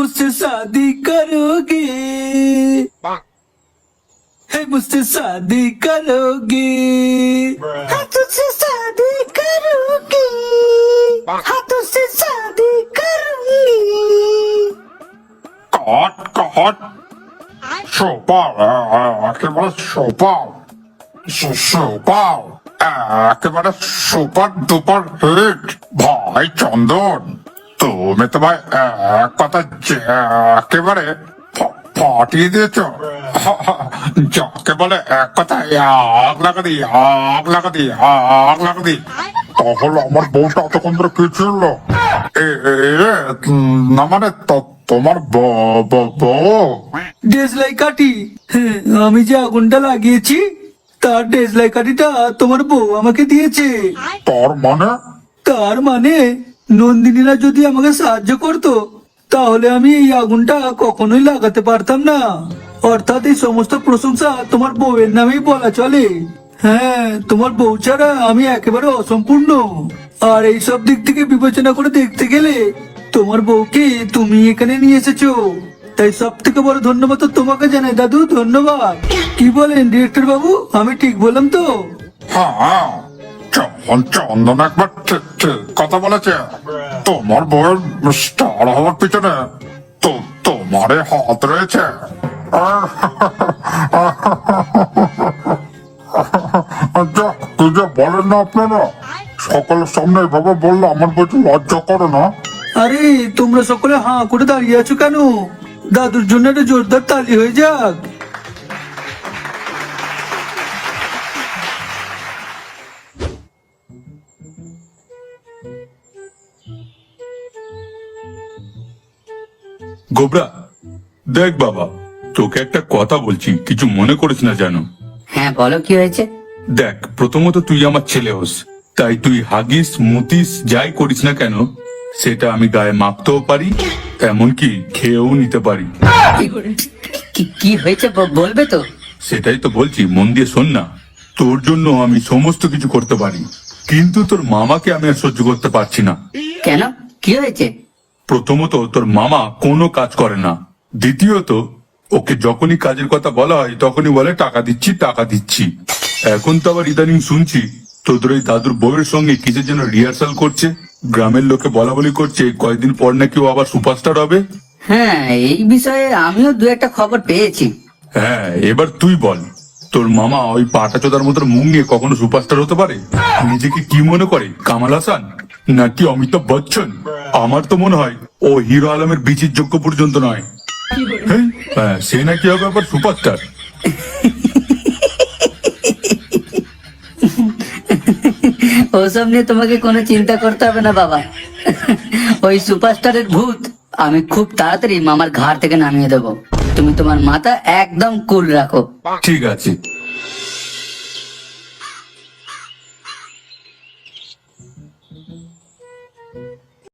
मुझसे शादी करोगे है मुझसे शादी करोगे हाँ तुझसे शादी करोगे हाँ तुझसे शादी करूंगी কাট কাট সুপার একেবারে সুপার সুপার একেবারে সুপার ডুপার হিট ভাই চন্দন তুমি তো ভাই এক কথা একেবারে ফাটিয়ে দিয়েছ যাকে বলে এক কথা আগ লাগা দি আগ লাগা দি আগ লাগা দি তাহলে আমার বউটা তখন ধরে কি ছিল না মানে তোমার বউ ডেজলাই কাঠি হ্যাঁ, আমি যে আগুনটা লাগিয়েছি তার ডেজলাই কাঠিটা তোমার বউ আমাকে দিয়েছে। তার মানে নন্দিনীরা যদি আমাকে সাহায্য করতো তাহলে আমি এই আগুনটা কখনোই লাগাতে পারতাম না। অর্থাৎ এই সমস্ত প্রশংসা তোমার বউয়ের নামেই বলা চলে। হ্যাঁ, তোমার বউ ছাড়া আমি একেবারে অসম্পূর্ণ। আর এই সব দিক থেকে বিবেচনা করে দেখতে গেলে তোমার বউকে তুমি এখানে নিয়ে এসেছো, তাই সব থেকে বড় ধন্যবাদ তো তোমাকে জানাই দাদু, ধন্যবাদ। কি বলেন ডিরেক্টর বাবু, আমি ঠিক বললাম তো? হ্যাঁ চন্দন একবার ঠিক ঠিক কথা বলেছে। তোমার বউয়ের স্টার হওয়ার পিছনে তো তোমার হাত রয়েছে। কি যে বলেন না আপনারা, সকলের সামনে এভাবে বললে আমার বলতে লজ্জা করে না? আরে তোমরা সকলে হাঁ করে দাঁড়িয়ে আছো কেন? দাদুর জন্য একটা জোরদার তালি হয়ে যাক। গোবরা, দেখ বাবা, তোকে একটা কথা বলছি, কিছু মনে করিস না যেন। হ্যাঁ বলো, কি হয়েছে? দেখ, প্রথমত তুই আমার ছেলে হোস, তাই তুই হাগিস মুতিস যাই করিস না কেন সেটা আমি গায়ে মাখতেও পারি, এমনকি খেয়েও নিতে পারি। কি হয়েছে বলবে তো? সেটাই তো বলছি, মন দিয়ে শোন না। তোর জন্য আমি সমস্ত কিছু করতে পারি, কিন্তু তোর মামাকে আমি আর সহ্য করতে পারছি না। কেন, কি হয়েছে? প্রথমত তোর মামা কোনো কাজ করে না, দ্বিতীয়ত ওকে যখনই কাজের কথা বলা হয় তখনই বলে টাকা দিচ্ছি টাকা দিচ্ছি। এখন তো আবার ইদানিং শুনছি তোদের ওই দাদুর বউয়ের সঙ্গে কিসের যেন রিহার্সাল করছে, গ্রামের লোকে বলা বলি করছে কয়েকদিন পর নাকি ও আবার সুপারস্টার হবে। হ্যাঁ, এই বিষয়ে আমিও দু একটা খবর পেয়েছি। হ্যাঁ, এবার তুই বল, তোর মামা ওই পাটা চোদার মতো মুখ নিয়ে কখনো সুপারস্টার হতে পারে? নিজেকে কি মনে করে, কামাল হাসান নাকি অমিতাভ বচ্চন? আমার তো মনে হয় ও হিরো আলমের বিচির যোগ্য পর্যন্ত নয়। হ্যাঁ, সে নাকি হবে আবার সুপারস্টার। ওসব নিয়ে তোমাকে কোনো চিন্তা করতে হবে না বাবা। ওই সুপারস্টারের ভূত আমি খুব তাড়াতাড়ি মামার ঘাড় থেকে নামিয়ে দেবো। তুমি তোমার মাথা একদম কুল রাখো। ঠিক আছে,